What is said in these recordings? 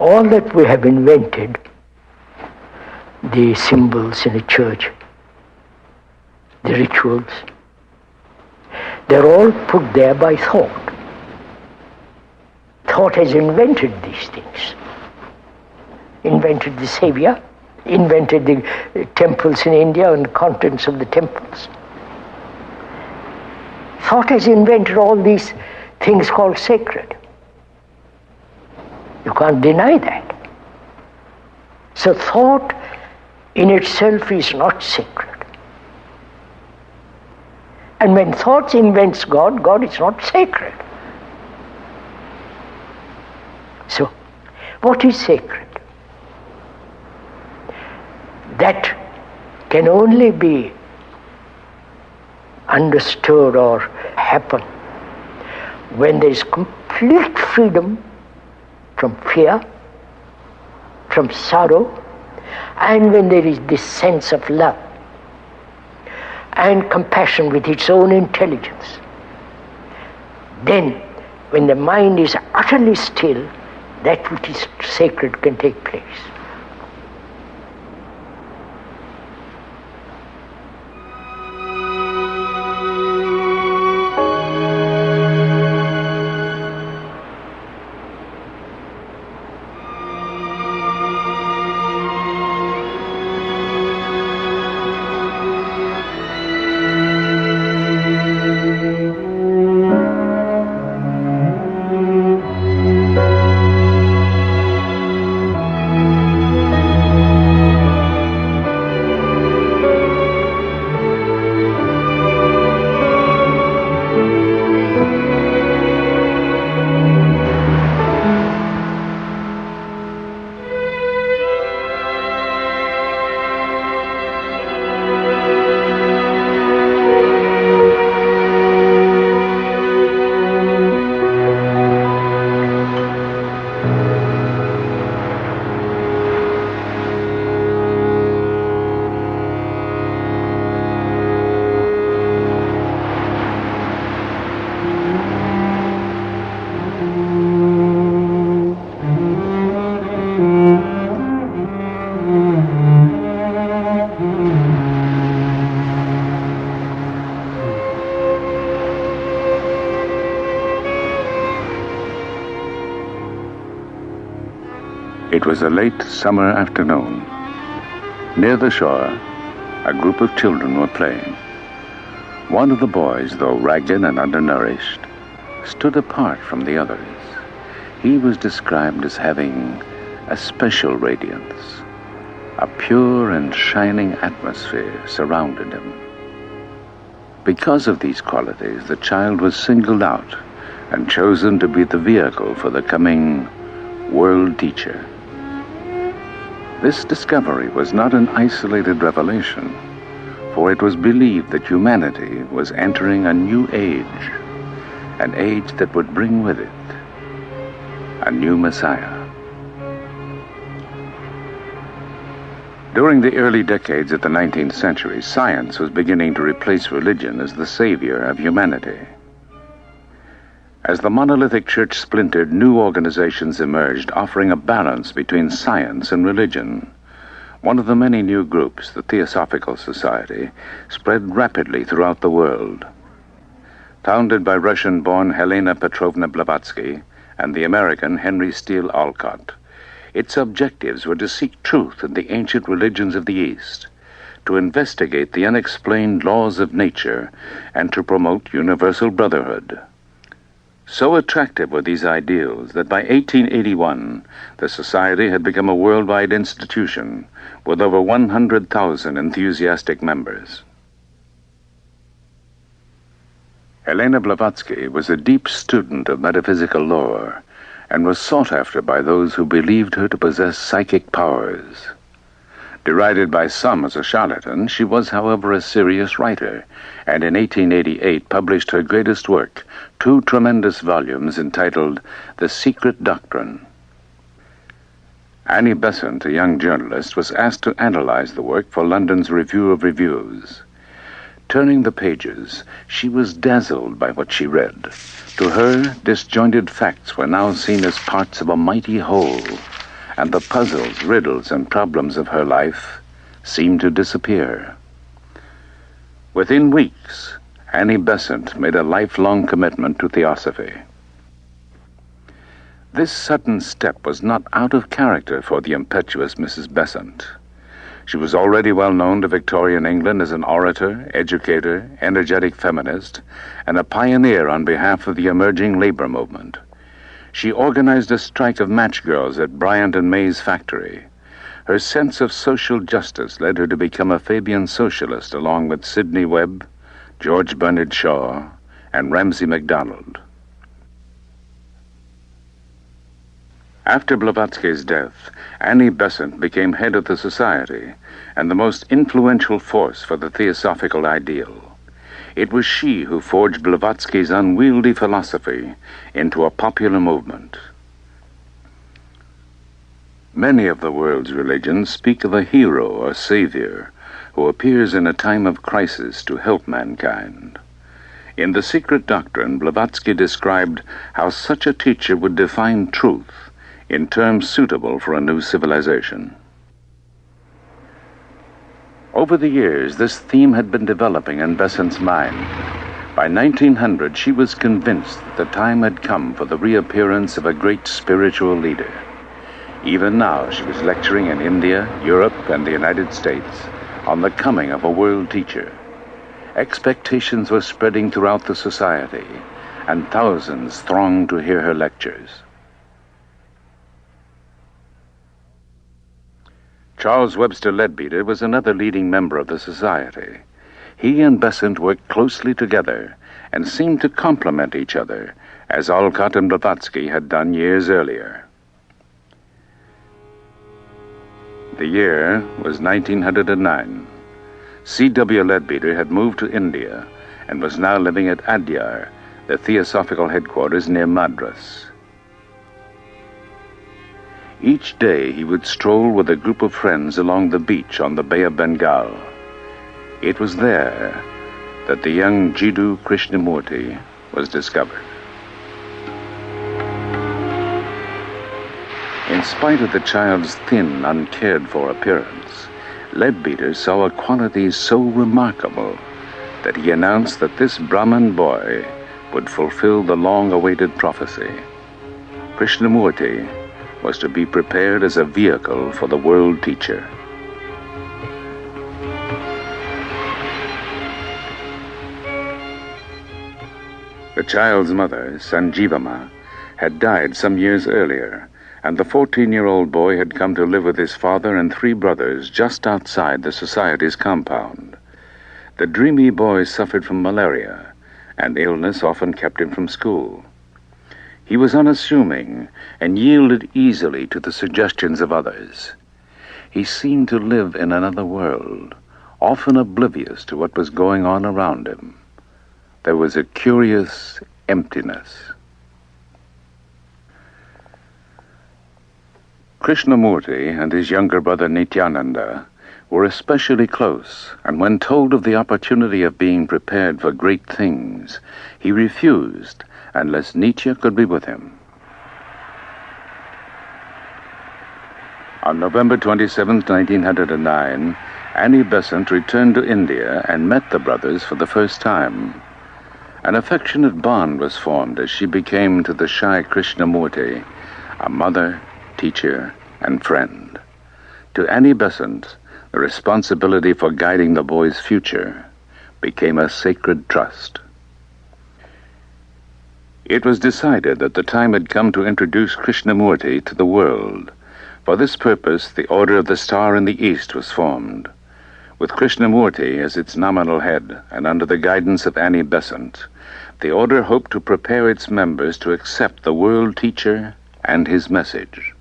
all that we have invented, the symbols in a church, the rituals, they're all put there by thought. Thought has invented these things. Invented the Savior, invented the temples in India and the contents of the temples. Thought has invented all these things called sacred. You can't deny that. So thought in itself is not sacred. And when thought invents God, God is not sacred. So, what is sacred? That can only be understood or happen when there is complete freedom from fear, from sorrow, and when there is this sense of love and compassion with its own intelligence. Then, when the mind is utterly still, that which is sacred can take place. It was a late summer afternoon. Near the shore, a group of children were playing. One of the boys, though ragged and undernourished, stood apart from the others. He was described as having a special radiance. A pure and shining atmosphere surrounded him. Because of these qualities, the child was singled out and chosen to be the vehicle for the coming world teacher. This discovery was not an isolated revelation, for it was believed that humanity was entering a new age, an age that would bring with it a new Messiah. During the early decades of the 19th century, science was beginning to replace religion as the savior of humanity. As the monolithic church splintered, new organizations emerged, offering a balance between science and religion. One of the many new groups, the Teosófica Society, spread rapidly throughout the world. Founded by Russian-born Helena Petrovna Blavatsky and the American Henry Steele Olcott, its objectives were to seek truth in the ancient religions of the East, to investigate the unexplained laws of nature, and to promote universal brotherhood. So attractive were these ideals that by 1881, the Society had become a worldwide institution with over 100,000 enthusiastic members. Helena Blavatsky was a deep student of metaphysical lore and was sought after by those who believed her to possess psychic powers. Derided by some as a charlatan, she was, however, a serious writer, and in 1888 published her greatest work, 2 tremendous volumes entitled The Secret Doctrine. Annie Besant, a young journalist, was asked to analyze the work for London's Review of Reviews. Turning the pages, she was dazzled by what she read. To her, disjointed facts were now seen as parts of a mighty whole, and the puzzles, riddles, and problems of her life seemed to disappear. Within weeks, Annie Besant made a lifelong commitment to Theosophy. This sudden step was not out of character for the impetuous Mrs. Besant. She was already well known to Victorian England as an orator, educator, energetic feminist, and a pioneer on behalf of the emerging labor movement. She organized a strike of match girls at Bryant and May's factory. Her sense of social justice led her to become a Fabian socialist along with Sidney Webb, George Bernard Shaw, and Ramsay MacDonald. After Blavatsky's death, Annie Besant became head of the society and the most influential force for the theosophical ideal. It was she who forged Blavatsky's unwieldy philosophy into a popular movement. Many of the world's religions speak of a hero or savior who appears in a time of crisis to help mankind. In The Secret Doctrine, Blavatsky described how such a teacher would define truth in terms suitable for a new civilization. Over the years, this theme had been developing in Besant's mind. By 1900, she was convinced that the time had come for the reappearance of a great spiritual leader. Even now, she was lecturing in India, Europe, and the United States on the coming of a world teacher. Expectations were spreading throughout the society, and thousands thronged to hear her lectures. Charles Webster Leadbeater was another leading member of the society. He and Besant worked closely together and seemed to complement each other, as Olcott and Blavatsky had done years earlier. The year was 1909. C.W. Leadbeater had moved to India and was now living at Adyar, the theosophical headquarters near Madras. Each day he would stroll with a group of friends along the beach on the Bay of Bengal. It was there that the young Jiddu Krishnamurti was discovered. In spite of the child's thin, uncared-for appearance, Leadbeater saw a quality so remarkable that he announced that this Brahmin boy would fulfill the long-awaited prophecy. Krishnamurti was to be prepared as a vehicle for the world teacher. The child's mother, Sanjivama, had died some years earlier, and the 14-year-old boy had come to live with his father and 3 brothers just outside the society's compound. The dreamy boy suffered from malaria, and illness often kept him from school. He was unassuming and yielded easily to the suggestions of others. He seemed to live in another world, often oblivious to what was going on around him. There was a curious emptiness. Krishnamurti and his younger brother Nityananda were especially close, and when told of the opportunity of being prepared for great things, he refused unless Nietzsche could be with him. On November 27, 1909, Annie Besant returned to India and met the brothers for the first time. An affectionate bond was formed as she became to the shy Krishnamurti a mother, teacher, and friend. To Annie Besant, the responsibility for guiding the boy's future became a sacred trust. It was decided that the time had come to introduce Krishnamurti to the world. For this purpose, the Order of the Star in the East was formed. With Krishnamurti as its nominal head and under the guidance of Annie Besant, the order hoped to prepare its members to accept the world teacher and his message.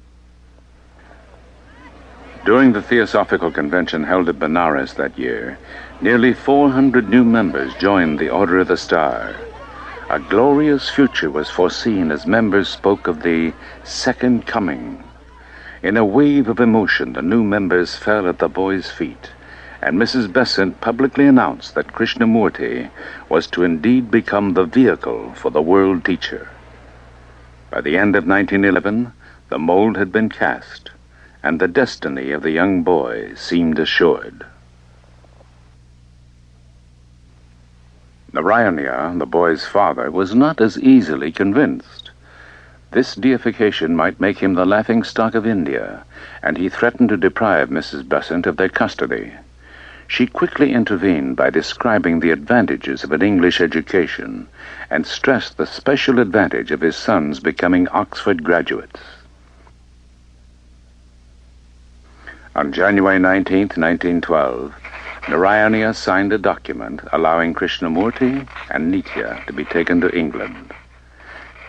During the Theosophical Convention held at Benares that year, nearly 400 new members joined the Order of the Star. A glorious future was foreseen as members spoke of the second coming. In a wave of emotion, the new members fell at the boy's feet, and Mrs. Besant publicly announced that Krishnamurti was to indeed become the vehicle for the world teacher. By the end of 1911, the mold had been cast, and the destiny of the young boy seemed assured. Narayana, the boy's father, was not as easily convinced. This deification might make him the laughingstock of India, and he threatened to deprive Mrs. Besant of their custody. She quickly intervened by describing the advantages of an English education and stressed the special advantage of his sons becoming Oxford graduates. On January 19, 1912, Narayana signed a document allowing Krishnamurti and Nitya to be taken to England.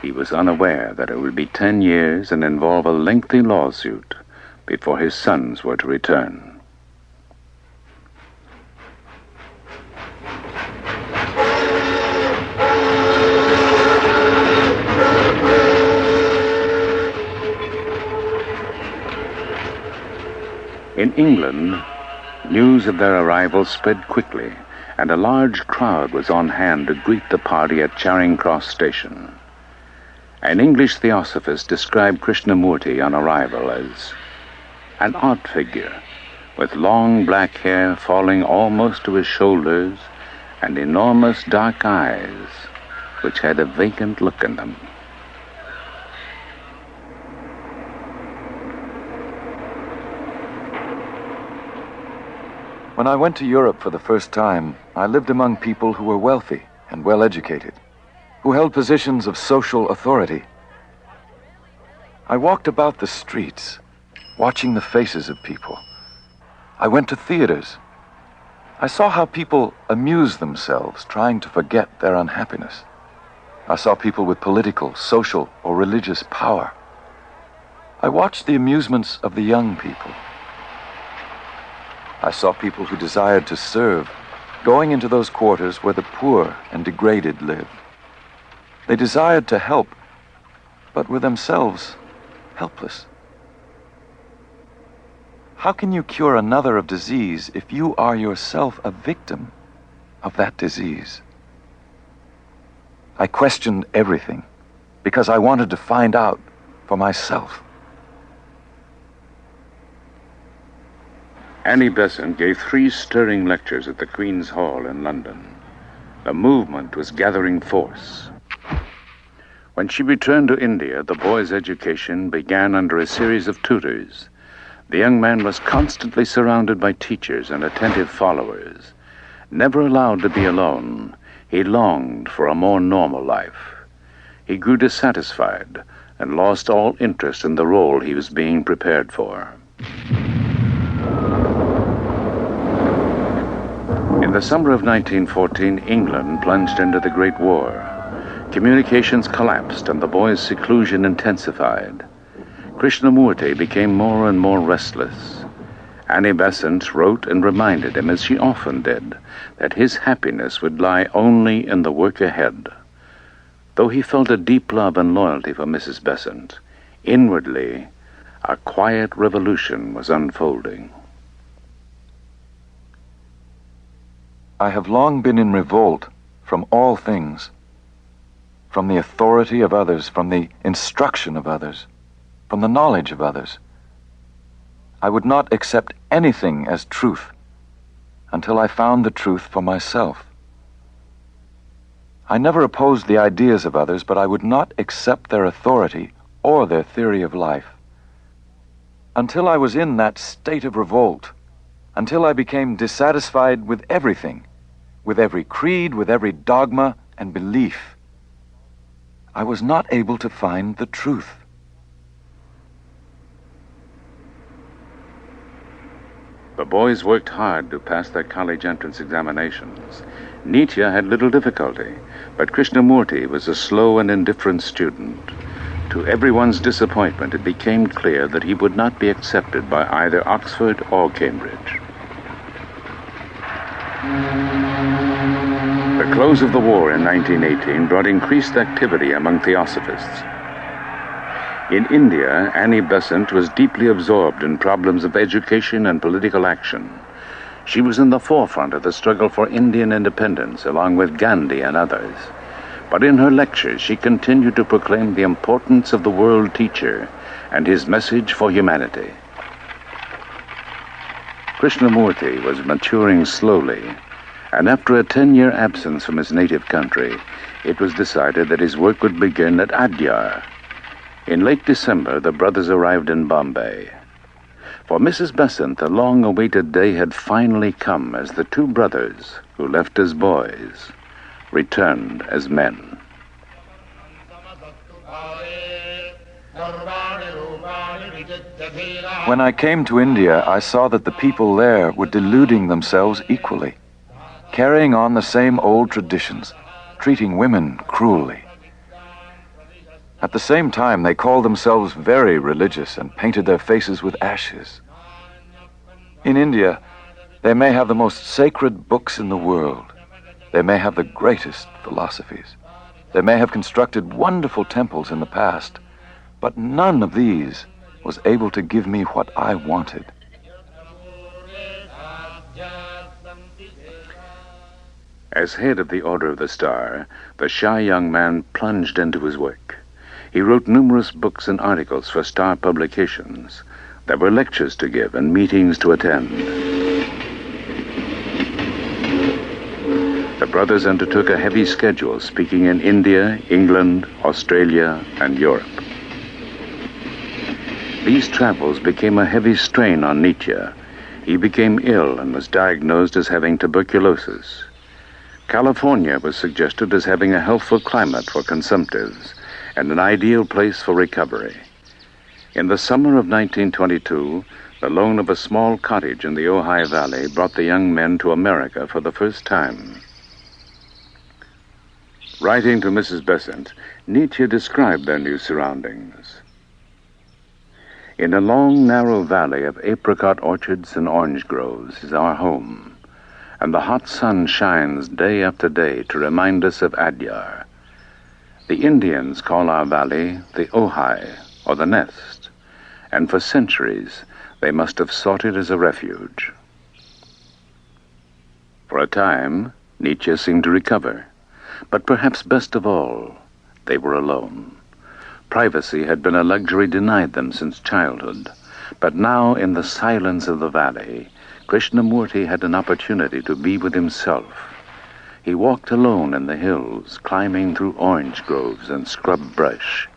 He was unaware that it would be 10 years and involve a lengthy lawsuit before his sons were to return. In England, news of their arrival spread quickly, and a large crowd was on hand to greet the party at Charing Cross Station. An English theosophist described Krishnamurti on arrival as an odd figure, with long black hair falling almost to his shoulders and enormous dark eyes, which had a vacant look in them. When I went to Europe for the first time, I lived among people who were wealthy and well-educated, who held positions of social authority. I walked about the streets, watching the faces of people. I went to theaters. I saw how people amused themselves trying to forget their unhappiness. I saw people with political, social, or religious power. I watched the amusements of the young people. I saw people who desired to serve, going into those quarters where the poor and degraded lived. They desired to help, but were themselves helpless. How can you cure another of disease if you are yourself a victim of that disease? I questioned everything because I wanted to find out for myself. Annie Besant gave 3 stirring lectures at the Queen's Hall in London. The movement was gathering force. When she returned to India, the boy's education began under a series of tutors. The young man was constantly surrounded by teachers and attentive followers. Never allowed to be alone, he longed for a more normal life. He grew dissatisfied and lost all interest in the role he was being prepared for. In the summer of 1914, England plunged into the Great War. Communications collapsed and the boy's seclusion intensified. Krishnamurti became more and more restless. Annie Besant wrote and reminded him, as she often did, that his happiness would lie only in the work ahead. Though he felt a deep love and loyalty for Mrs. Besant, inwardly, a quiet revolution was unfolding. I have long been in revolt from all things, from the authority of others, from the instruction of others, from the knowledge of others. I would not accept anything as truth until I found the truth for myself. I never opposed the ideas of others, but I would not accept their authority or their theory of life. Until I was in that state of revolt, until I became dissatisfied with everything, with every creed, with every dogma and belief, I was not able to find the truth. The boys worked hard to pass their college entrance examinations. Nitya had little difficulty, but Krishnamurti was a slow and indifferent student. To everyone's disappointment, it became clear that he would not be accepted by either Oxford or Cambridge. The close of the war in 1918 brought increased activity among theosophists. In India, Annie Besant was deeply absorbed in problems of education and political action. She was in the forefront of the struggle for Indian independence, along with Gandhi and others. But in her lectures, she continued to proclaim the importance of the world teacher and his message for humanity. Krishnamurti was maturing slowly, and after a 10-year absence from his native country, it was decided that his work would begin at Adyar. In late December, the brothers arrived in Bombay. For Mrs. Besant, the long-awaited day had finally come as the two brothers, who left as boys, returned as men. When I came to India, I saw that the people there were deluding themselves equally, carrying on the same old traditions, treating women cruelly. At the same time, they called themselves very religious and painted their faces with ashes. In India, they may have the most sacred books in the world. They may have the greatest philosophies. They may have constructed wonderful temples in the past, but none of these was able to give me what I wanted. As head of the Order of the Star, the shy young man plunged into his work. He wrote numerous books and articles for Star publications. There were lectures to give and meetings to attend. The brothers undertook a heavy schedule, speaking in India, England, Australia, and Europe. These travels became a heavy strain on Nietzsche. He became ill and was diagnosed as having tuberculosis. California was suggested as having a healthful climate for consumptives and an ideal place for recovery. In the summer of 1922, the loan of a small cottage in the Ojai Valley brought the young men to America for the first time. Writing to Mrs. Besant, Nietzsche described their new surroundings. In a long, narrow valley of apricot orchards and orange groves is our home, and the hot sun shines day after day to remind us of Adyar. The Indians call our valley the Ojai, or the nest, and for centuries they must have sought it as a refuge. For a time, Nietzsche seemed to recover, but perhaps best of all, they were alone. Privacy had been a luxury denied them since childhood, but now in the silence of the valley, Krishnamurti had an opportunity to be with himself. He walked alone in the hills, climbing through orange groves and scrub brush.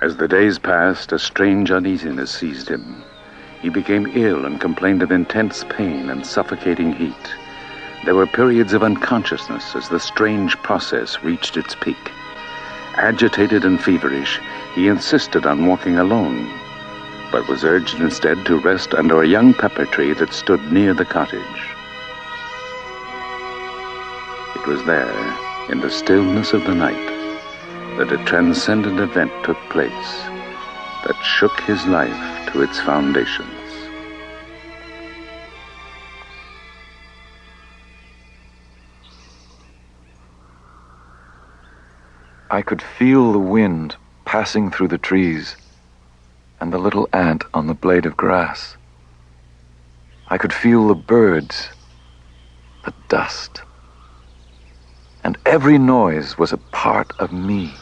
As the days passed, a strange uneasiness seized him. He became ill and complained of intense pain and suffocating heat. There were periods of unconsciousness as the strange process reached its peak. Agitated and feverish, he insisted on walking alone, but was urged instead to rest under a young pepper tree that stood near the cottage. It was there, in the stillness of the night, that a transcendent event took place that shook his life to its foundations. I could feel the wind passing through the trees and the little ant on the blade of grass. I could feel the birds, the dust, and every noise was a part of me.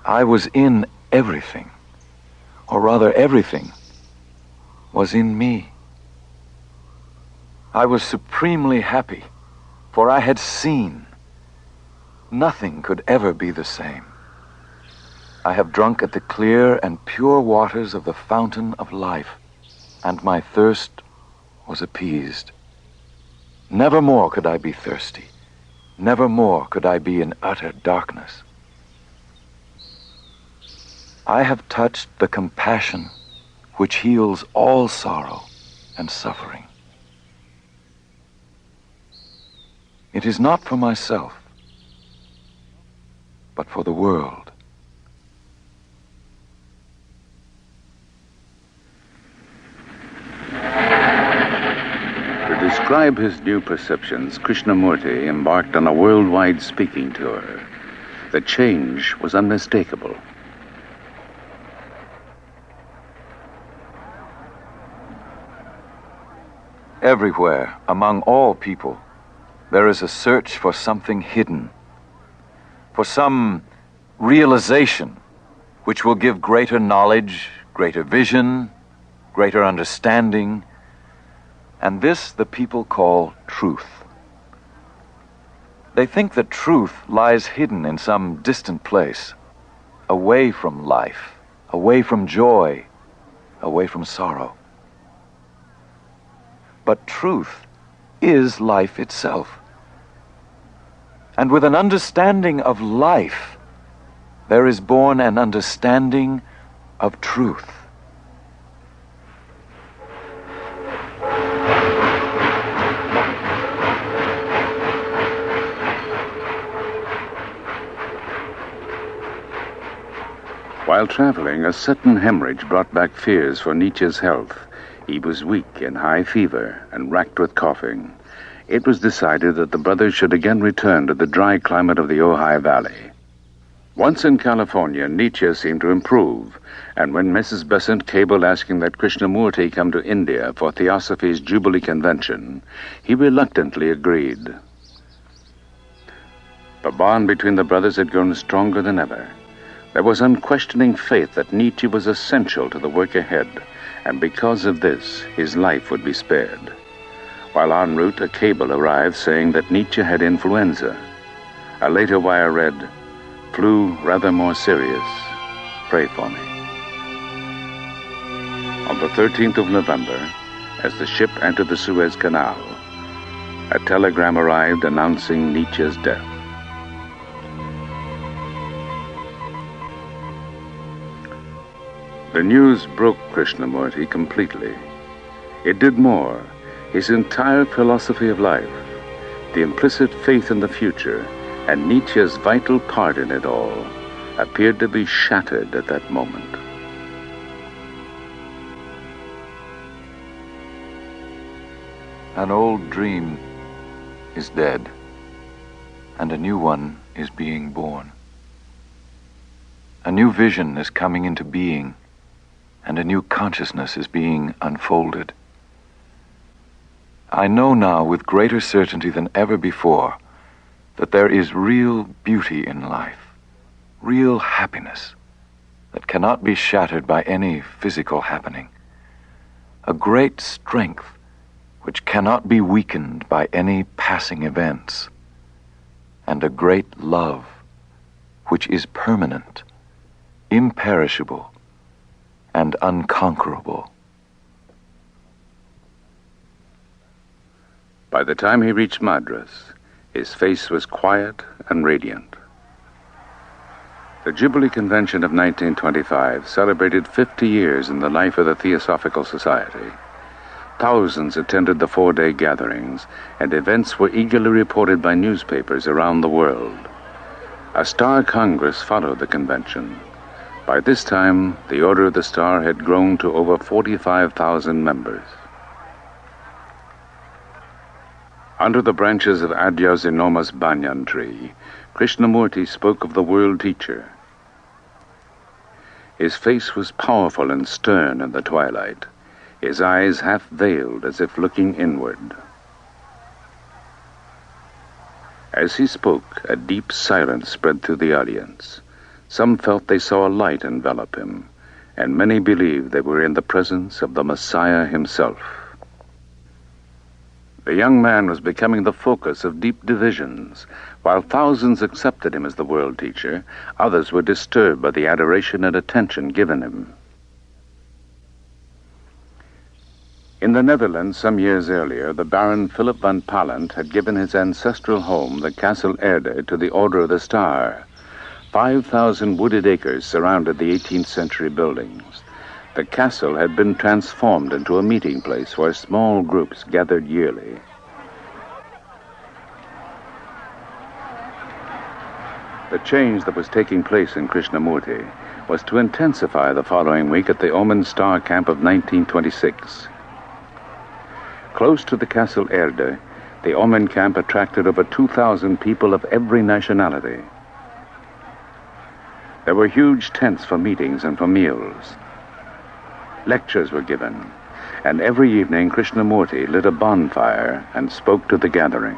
I was in everything, or rather everything was in me. I was supremely happy, for I had seen. Nothing could ever be the same. I have drunk at the clear and pure waters of the fountain of life, and my thirst was appeased. Never more could I be thirsty. Never more could I be in utter darkness. I have touched the compassion which heals all sorrow and suffering. It is not for myself, but for the world. To describe his new perceptions, Krishnamurti embarked on a worldwide speaking tour. The change was unmistakable. Everywhere, among all people, there is a search for something hidden, for some realization which will give greater knowledge, greater vision, greater understanding, and this the people call truth. They think that truth lies hidden in some distant place, away from life, away from joy, away from sorrow. But truth is life itself. And with an understanding of life, there is born an understanding of truth. While traveling, a sudden hemorrhage brought back fears for Nietzsche's health. He was weak in high fever and racked with coughing. It was decided that the brothers should again return to the dry climate of the Ojai Valley. Once in California, Nietzsche seemed to improve, and when Mrs. Besant cabled asking that Krishnamurti come to India for Theosophy's Jubilee Convention, he reluctantly agreed. The bond between the brothers had grown stronger than ever. There was unquestioning faith that Nietzsche was essential to the work ahead, and because of this, his life would be spared. While en route, a cable arrived saying that Nietzsche had influenza. A later wire read, "Flu rather more serious. Pray for me." On the 13th of November, as the ship entered the Suez Canal, a telegram arrived announcing Nietzsche's death. The news broke Krishnamurti completely. It did more. His entire philosophy of life, the implicit faith in the future, and Nietzsche's vital part in it all, appeared to be shattered at that moment. An old dream is dead, and a new one is being born. A new vision is coming into being, and a new consciousness is being unfolded. I know now with greater certainty than ever before that there is real beauty in life, real happiness that cannot be shattered by any physical happening, a great strength which cannot be weakened by any passing events, and a great love which is permanent, imperishable, and unconquerable. By the time he reached Madras, his face was quiet and radiant. The Jubilee Convention of 1925 celebrated 50 years in the life of the Theosophical Society. Thousands attended the 4-day gatherings, and events were eagerly reported by newspapers around the world. A Star Congress followed the convention. By this time, the Order of the Star had grown to over 45,000 members. Under the branches of Adyar's enormous banyan tree, Krishnamurti spoke of the world teacher. His face was powerful and stern in the twilight, his eyes half veiled as if looking inward. As he spoke, a deep silence spread through the audience. Some felt they saw a light envelop him, and many believed they were in the presence of the Messiah himself. The young man was becoming the focus of deep divisions. While thousands accepted him as the world teacher, others were disturbed by the adoration and attention given him. In the Netherlands, some years earlier, the Baron Philip van Pallandt had given his ancestral home, the Castle Erde, to the Order of the Star. 5,000 wooded acres surrounded the 18th century buildings. The castle had been transformed into a meeting place where small groups gathered yearly. The change that was taking place in Krishnamurti was to intensify the following week at the Omen Star Camp of 1926. Close to the Castle Erde, the Omen camp attracted over 2,000 people of every nationality. There were huge tents for meetings and for meals. Lectures were given, and every evening Krishnamurti lit a bonfire and spoke to the gathering.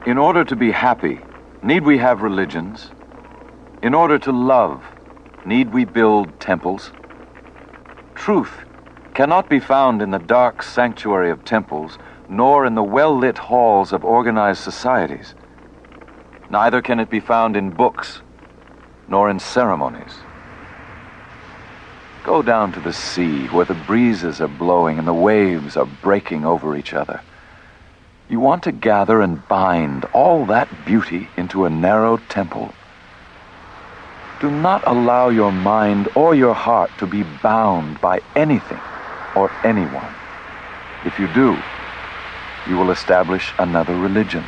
In order to be happy, need we have religions? In order to love, need we build temples? Truth cannot be found in the dark sanctuary of temples, nor in the well-lit halls of organized societies. Neither can it be found in books, nor in ceremonies. Go down to the sea, where the breezes are blowing and the waves are breaking over each other. You want to gather and bind all that beauty into a narrow temple. Do not allow your mind or your heart to be bound by anything or anyone. If you do, you will establish another religion,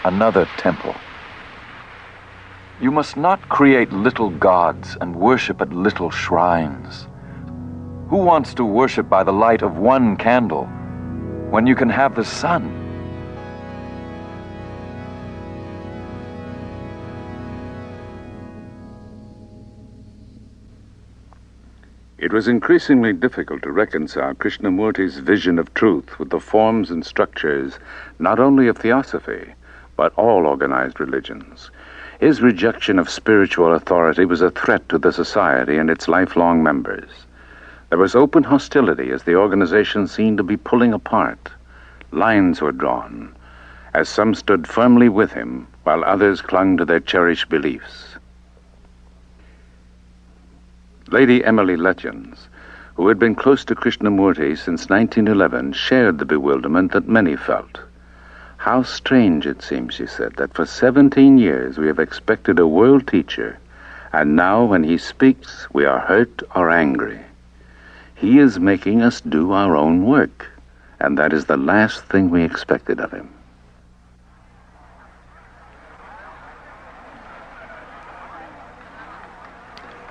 another temple. You must not create little gods and worship at little shrines. Who wants to worship by the light of one candle when you can have the sun? It was increasingly difficult to reconcile Krishnamurti's vision of truth with the forms and structures not only of Theosophy, but all organized religions. His rejection of spiritual authority was a threat to the society and its lifelong members. There was open hostility as the organization seemed to be pulling apart. Lines were drawn, as some stood firmly with him, while others clung to their cherished beliefs. Lady Emily Letchens, who had been close to Krishnamurti since 1911, shared the bewilderment that many felt. How strange it seems, she said, that for 17 years we have expected a world teacher, and now when he speaks we are hurt or angry. He is making us do our own work, and that is the last thing we expected of him.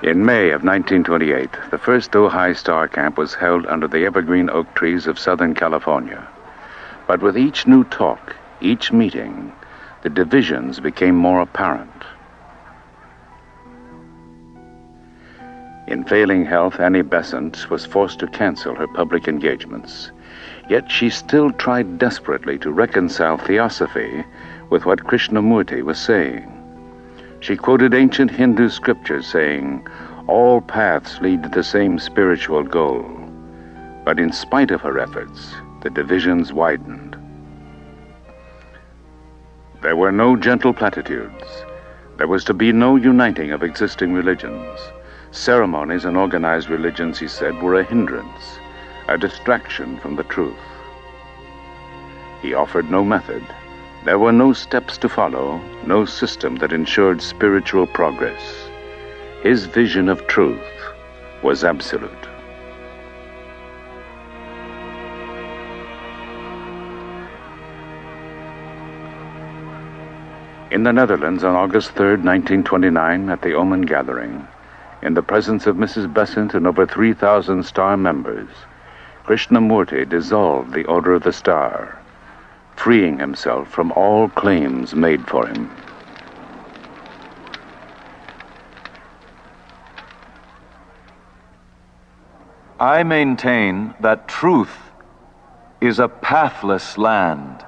In May of 1928, the first Ojai Star Camp was held under the evergreen oak trees of Southern California. But with each new talk, each meeting, the divisions became more apparent. In failing health, Annie Besant was forced to cancel her public engagements. Yet she still tried desperately to reconcile Theosophy with what Krishnamurti was saying. She quoted ancient Hindu scriptures saying, "All paths lead to the same spiritual goal." But in spite of her efforts, the divisions widened. There were no gentle platitudes. There was to be no uniting of existing religions. Ceremonies and organized religions, he said, were a hindrance, a distraction from the truth. He offered no method. There were no steps to follow, no system that ensured spiritual progress. His vision of truth was absolute. In the Netherlands on August 3rd, 1929, at the Oman Gathering, in the presence of Mrs. Besant and over 3,000 Star members, Krishnamurti dissolved the Order of the Star, freeing himself from all claims made for him. I maintain that truth is a pathless land,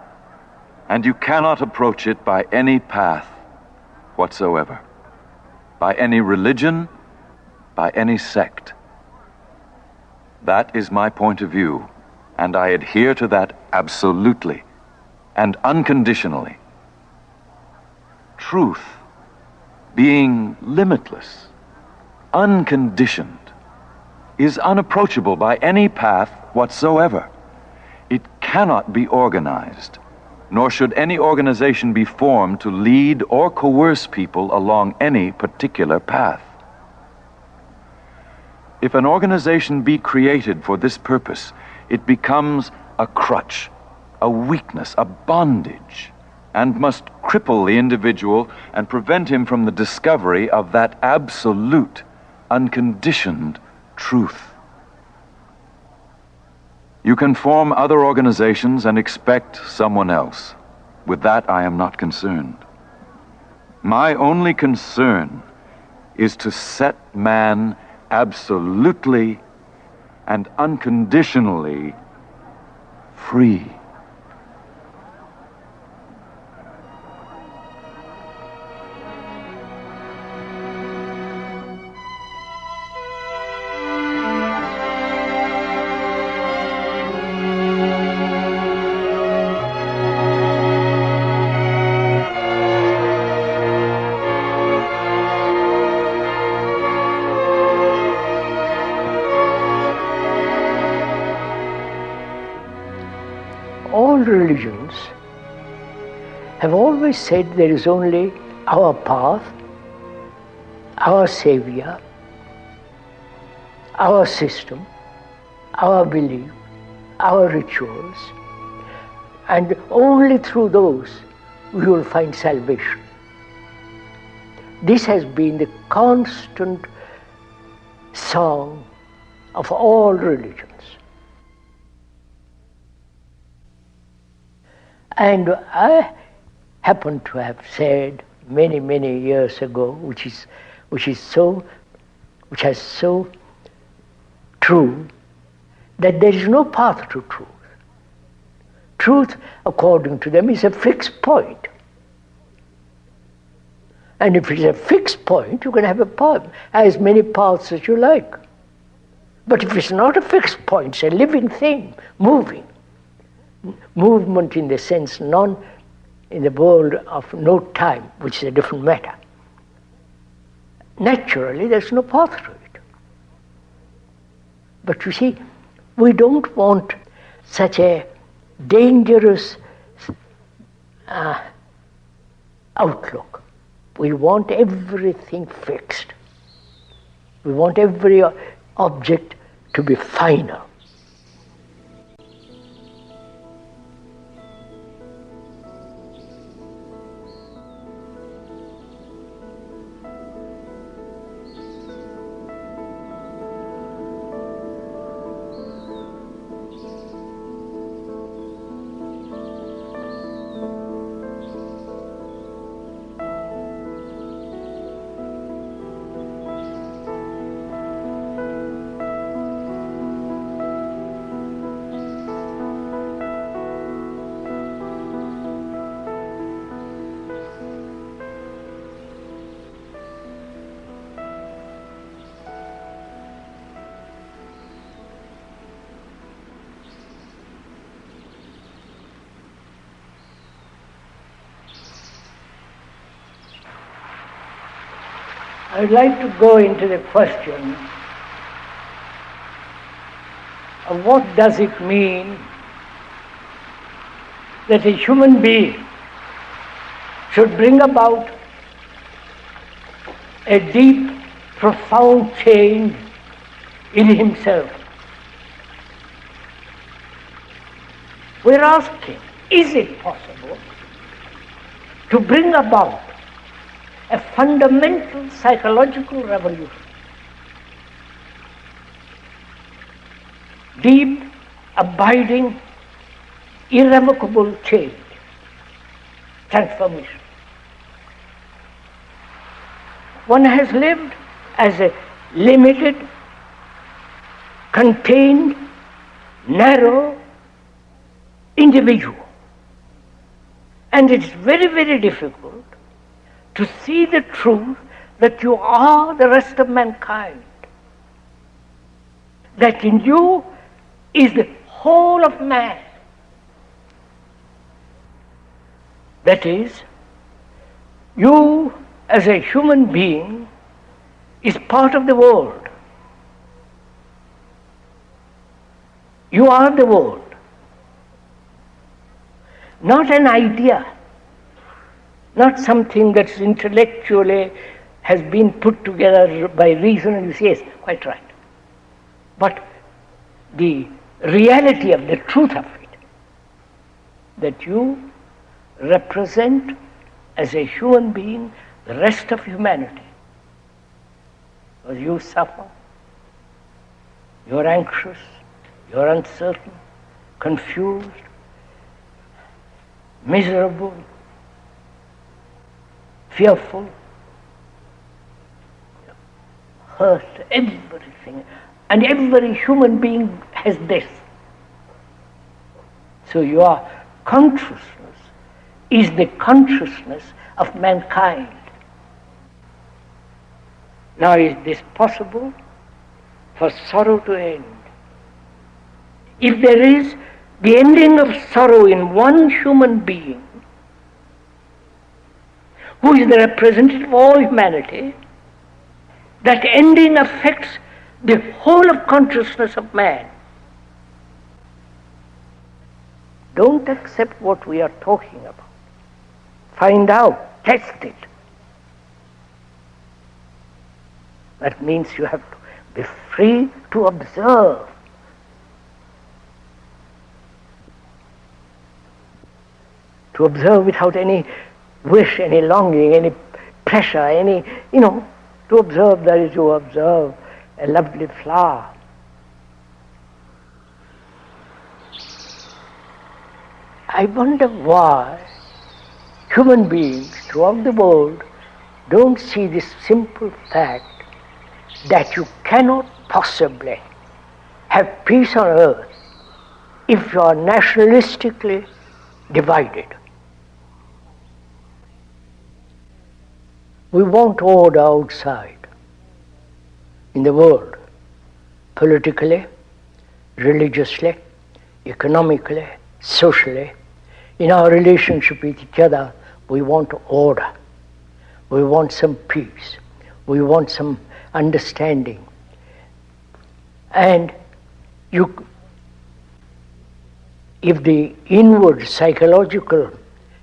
and you cannot approach it by any path whatsoever, by any religion, by any sect. That is my point of view, and I adhere to that absolutely and unconditionally. Truth, being limitless, unconditioned, is unapproachable by any path whatsoever. It cannot be organized, nor should any organization be formed to lead or coerce people along any particular path. If an organization be created for this purpose, it becomes a crutch, a weakness, a bondage, and must cripple the individual and prevent him from the discovery of that absolute, unconditioned truth. You can form other organizations and expect someone else. With that, I am not concerned. My only concern is to set man absolutely and unconditionally free. religions have always said there is only our path, our savior, our system, our belief, our rituals, and only through those we will find salvation. This has been the constant song of all religions. And I happen to have said many, many years ago, which has so true, that there is no path to truth. Truth, according to them, is a fixed point. And if it's a fixed point, you can have as many paths as you like. But if it's not a fixed point, it's a living thing, moving. Movement in the sense in the world of no time, which is a different matter. Naturally, there's no path to it. But you see, we don't want such a dangerous outlook. We want everything fixed. We want every object to be final. I'd like to go into the question of what does it mean that a human being should bring about a deep, profound change in himself. We're asking, is it possible to bring about a fundamental psychological revolution? Deep, abiding, irrevocable change, transformation. One has lived as a limited, contained, narrow individual. And it's very, very difficult to see the truth that you are the rest of mankind. That in you is the whole of man. That is, you as a human being is part of the world. You are the world. Not an idea, not something that's intellectually has been put together by reason and you say, yes, quite right. But the reality of the truth of it, that you represent as a human being the rest of humanity. Because you suffer, you're anxious, you're uncertain, confused, miserable, fearful, hurt, everything. And every human being has this. So your consciousness is the consciousness of mankind. Now, is this possible for sorrow to end? If there is the ending of sorrow in one human being, who is the representative of all humanity, that ending affects the whole of consciousness of man. don't accept what we are talking about. Find out, test it. That means you have to be free to observe. To observe without any wish, any longing, any pressure, to observe that is to observe a lovely flower. I wonder why human beings throughout the world don't see this simple fact that you cannot possibly have peace on earth if you are nationalistically divided. We want order outside in the world, politically, religiously, economically, socially. In our relationship with each other, we want order. We want some peace. We want some understanding. And if the inward psychological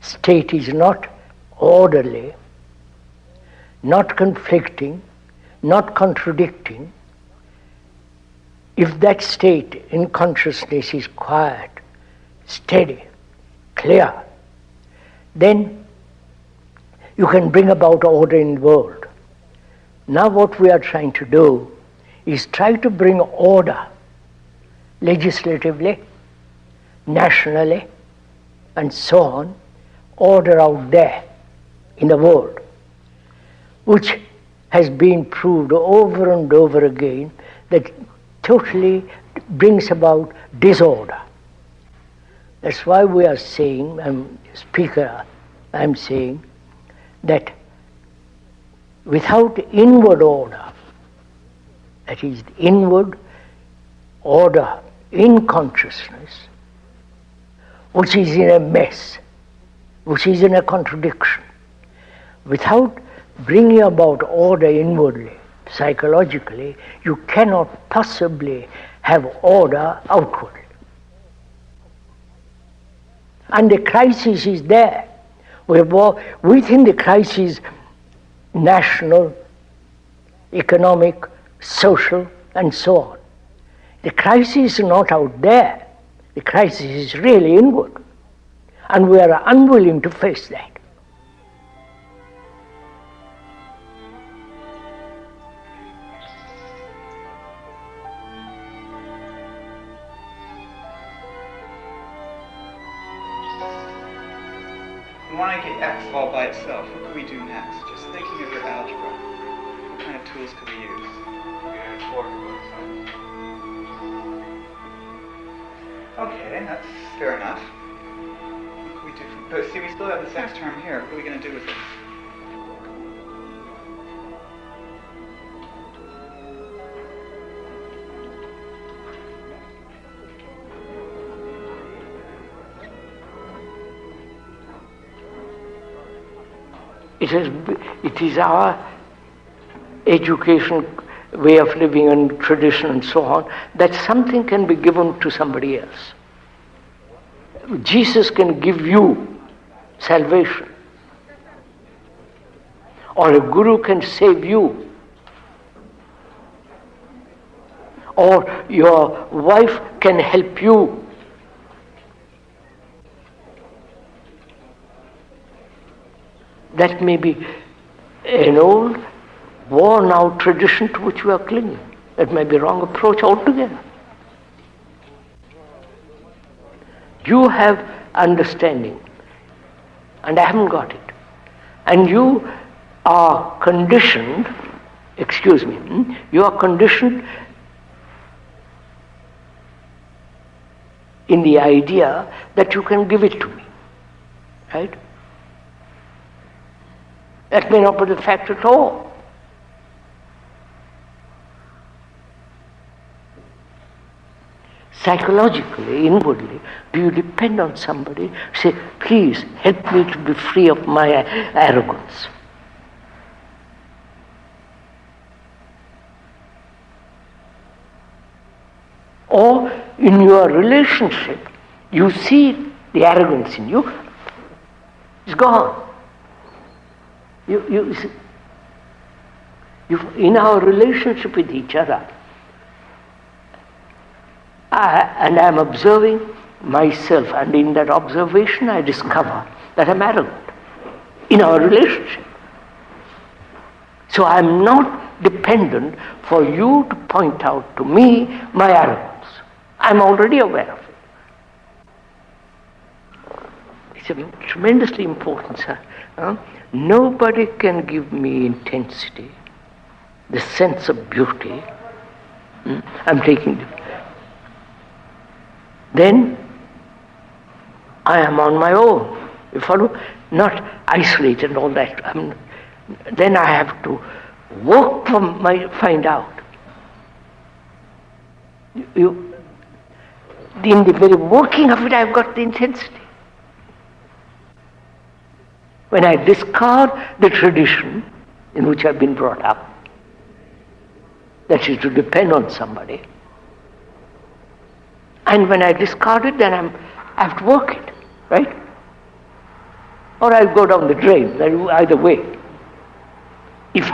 state is not orderly, not conflicting, not contradicting, if that state in consciousness is quiet, steady, clear, then you can bring about order in the world. Now what we are trying to do is try to bring order legislatively, nationally, and so on, order out there in the world, which has been proved over and over again that totally brings about disorder. That's why we are saying, I'm saying, that without inward order, that is inward order in consciousness, which is in a mess, which is in a contradiction, without bringing about order inwardly, psychologically, you cannot possibly have order outwardly. And the crisis is there. Within the crisis, national, economic, social, and so on. The crisis is not out there. The crisis is really inward. And we are unwilling to face that. When I get X all by itself, what can we do next? Just thinking of your algebra, what kind of tools could we use? Okay, that's fair enough. What can we do? But see, we still have this X term here. What are we going to do with it? It is our education, way of living and tradition and so on, that something can be given to somebody else. Jesus can give you salvation. Or a guru can save you. Or your wife can help you. That may be an old, worn-out tradition to which we are clinging. That may be a wrong approach altogether. You have understanding, and I haven't got it. And you are conditioned, you are conditioned in the idea that you can give it to me, right? That may not be the fact at all. Psychologically, inwardly, do you depend on somebody? Say, please help me to be free of my arrogance. Or in your relationship, you see the arrogance in you is gone. You in our relationship with each other, I'm observing myself, and in that observation I discover that I'm arrogant in our relationship. So I'm not dependent for you to point out to me my arrogance. I'm already aware of it. It's tremendously important, sir. Nobody can give me intensity, the sense of beauty. I'm taking it. Then I am on my own. You follow? Not isolated and all that. Then I have to work find out. In the very working of it, I've got the intensity. When I discard the tradition in which I've been brought up, that is to depend on somebody, and when I discard it, then I have to work it, right? Or I'll go down the drain, either way. If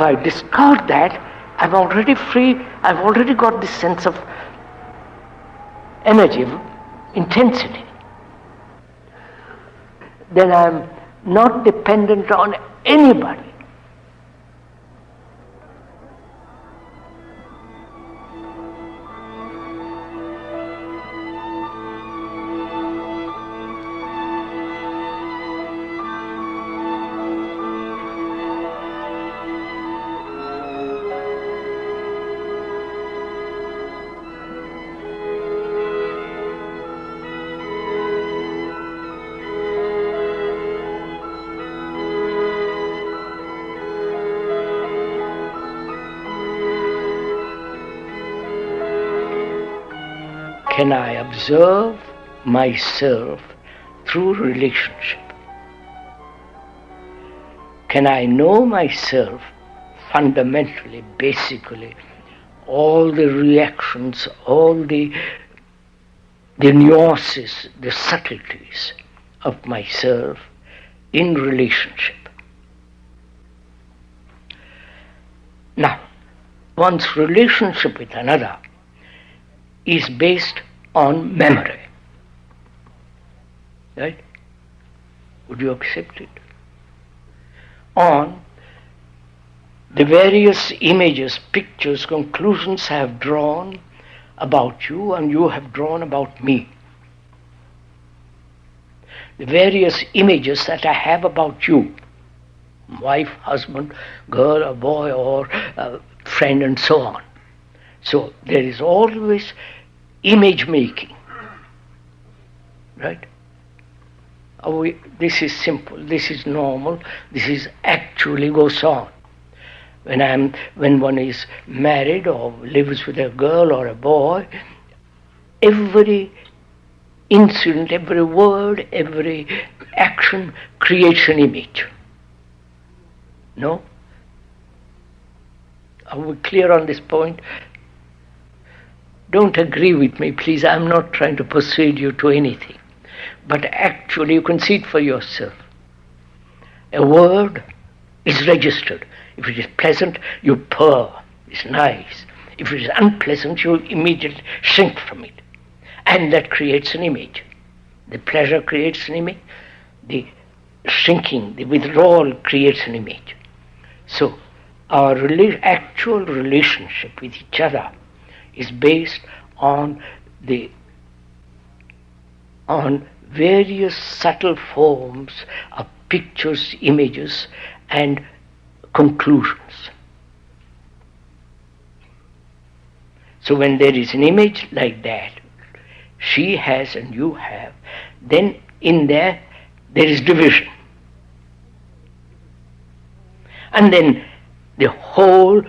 I discard that, I'm already free, I've already got this sense of energy, of intensity. Then I'm not dependent on anybody. Can I observe myself through relationship? Can I know myself fundamentally, basically, all the reactions, all the nuances, the subtleties of myself in relationship? Now, one's relationship with another is based on memory. Right? Would you accept it? On the various images, pictures, conclusions I have drawn about you and you have drawn about me. The various images that I have about you, wife, husband, girl, or boy, or friend, and so on. So there is always image making, right? This is simple, this is normal, this is actually goes on. When one is married or lives with a girl or a boy, every incident, every word, every action creates an image. No? Are we clear on this point? Don't agree with me, please. I'm not trying to persuade you to anything. But actually, you can see it for yourself. A word is registered. If it is pleasant, you purr. It's nice. If it is unpleasant, you immediately shrink from it. And that creates an image. The pleasure creates an image. The shrinking, the withdrawal creates an image. So, our actual relationship with each other is based on various subtle forms of pictures, images, and conclusions. So when there is an image like that, she has and you have, then in there is division. And then the whole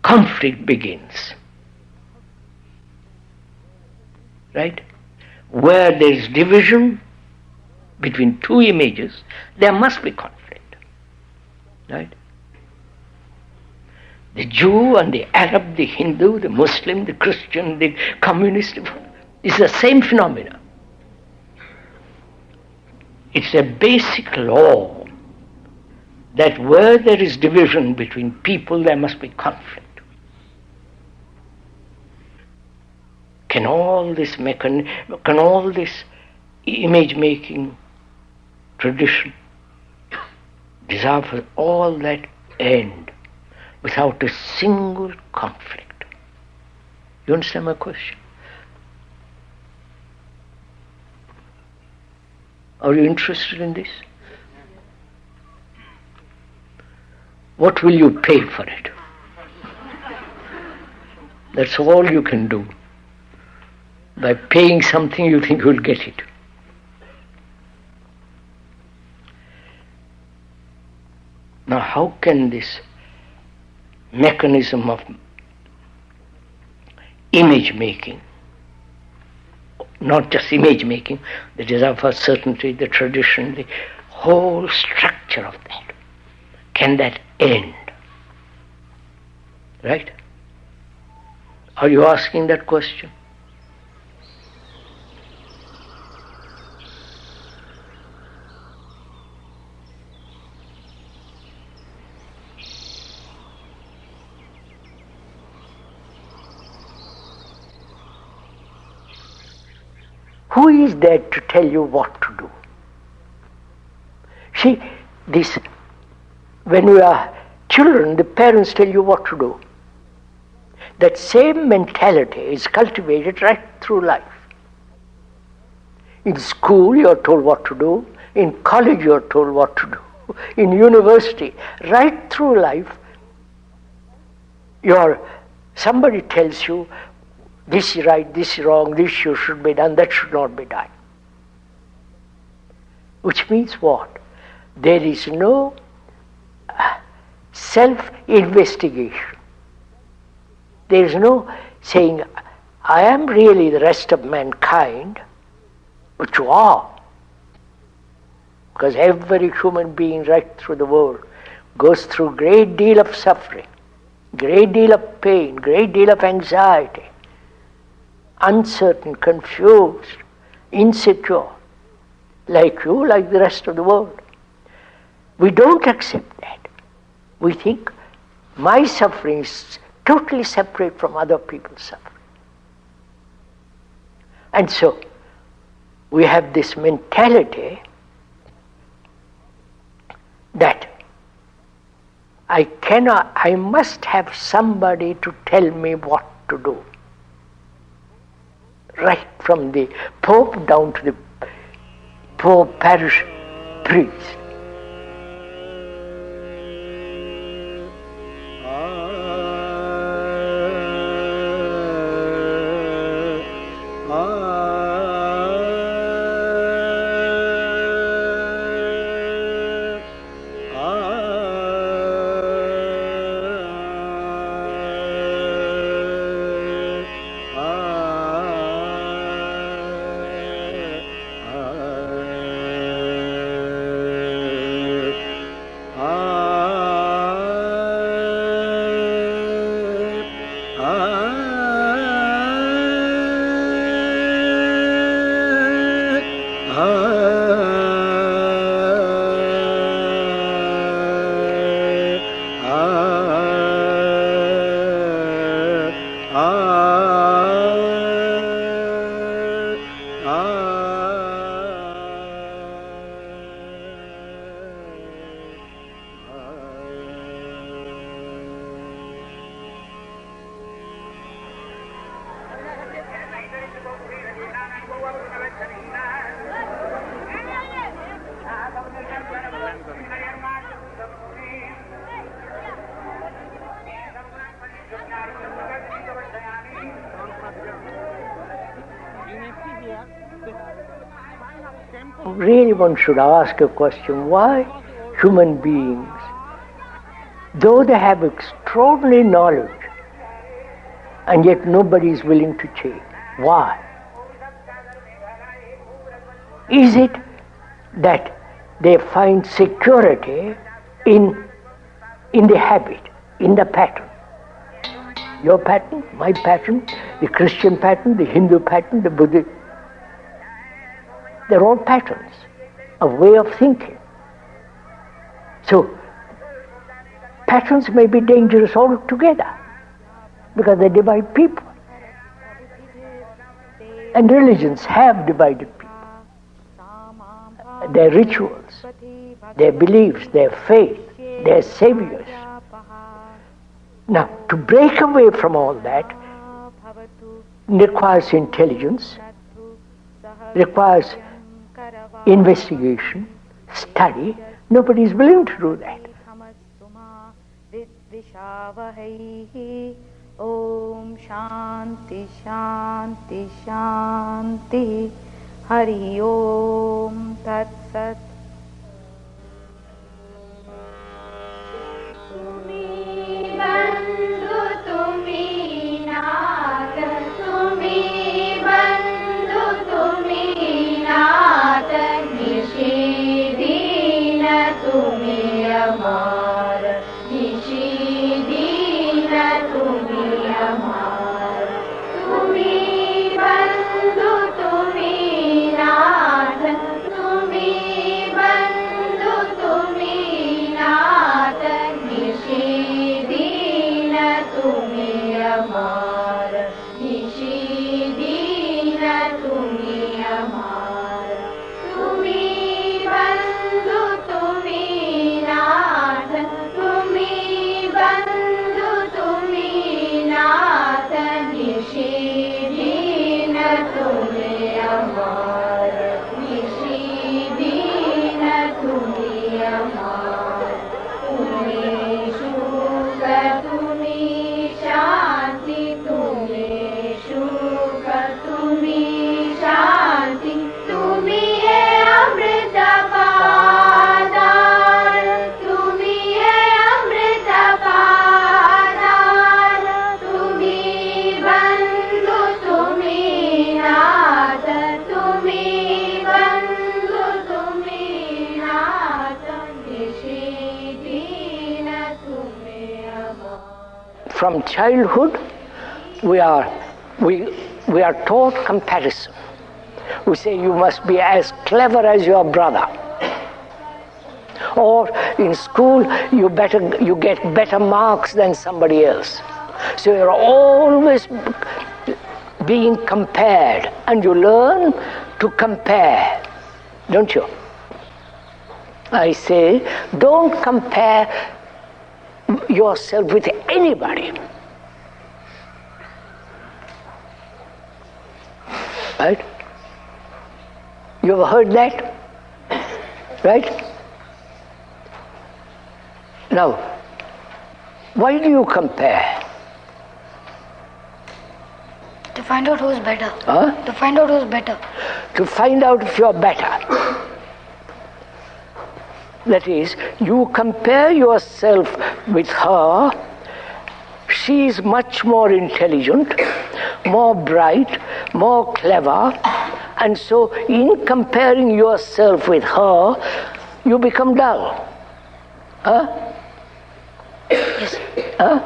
conflict begins. Right? Where there is division between two images, there must be conflict. Right? The Jew and the Arab, the Hindu, the Muslim, the Christian, the communist, is the same phenomenon. It's a basic law that where there is division between people, there must be conflict. Can all this image-making tradition, desire for all that end without a single conflict? You understand my question? Are you interested in this? What will you pay for it? That's all you can do. By paying something you think you'll get it. Now how can this mechanism of image making, not just image making, the desire for certainty, the tradition, the whole structure of that, can that end? Right? Are you asking that question? Who is there to tell you what to do? See, when we are children, the parents tell you what to do. That same mentality is cultivated right through life. In school, you are told what to do. In college, you are told what to do. In university, right through life, somebody tells you, this is right, this is wrong, this should be done, that should not be done. Which means what? There is no self-investigation. There is no saying, I am really the rest of mankind, but you are. Because every human being right through the world goes through a great deal of suffering, great deal of pain, great deal of anxiety, uncertain, confused, insecure, like you, like the rest of the world. We don't accept that. We think my suffering is totally separate from other people's suffering. And so we have this mentality that I must have somebody to tell me what to do. Right from the Pope down to the poor parish priest. Really, one should ask a question, why human beings, though they have extraordinary knowledge, and yet nobody is willing to change? Why? Is it that they find security in the habit, in the pattern? Your pattern, my pattern, the Christian pattern, the Hindu pattern, the Buddhist. They're all patterns. a way of thinking. So, patterns may be dangerous altogether because they divide people. And religions have divided people. Their rituals, their beliefs, their faith, their saviors. Now, to break away from all that requires intelligence, requires investigation, study. Nobody is willing to do that. Om Shanti Shanti Shanti Hari Om Tat Sat. Tumi bandhu tumi nath, tumi bandhu tumi nath, nishidina tumi amar, nishidina tumi amar, tumi bandhu tumi nath, tumi bandhu tumi nath, nishidina tumi amar, nishidina tumi amar, tumi bandhu tumi nath, tumi bandhu tumi nath, nishidina tumi amar, nishidina tumi amar, tumi sukha tumi shanti, tumi sukha tumi shanti, tumi hai amrita padar, tumi hai amrita padar, tumi bandhu tumi nath, tumi bandhu tumi nath, nishidina tumi amar. From childhood, we are taught comparison. We say you must be as clever as your brother. Or in school, you get better marks than somebody else. So you're always being compared, and you learn to compare, don't you? I say, don't compare yourself with anybody. Right? You ever heard that? Right? Now, why do you compare? To find out who's better. Huh? To find out who's better. To find out if you're better. That is, you compare yourself with her. She is much more intelligent, more bright, more clever, and so in comparing yourself with her, you become dull. Huh? Yes. Huh?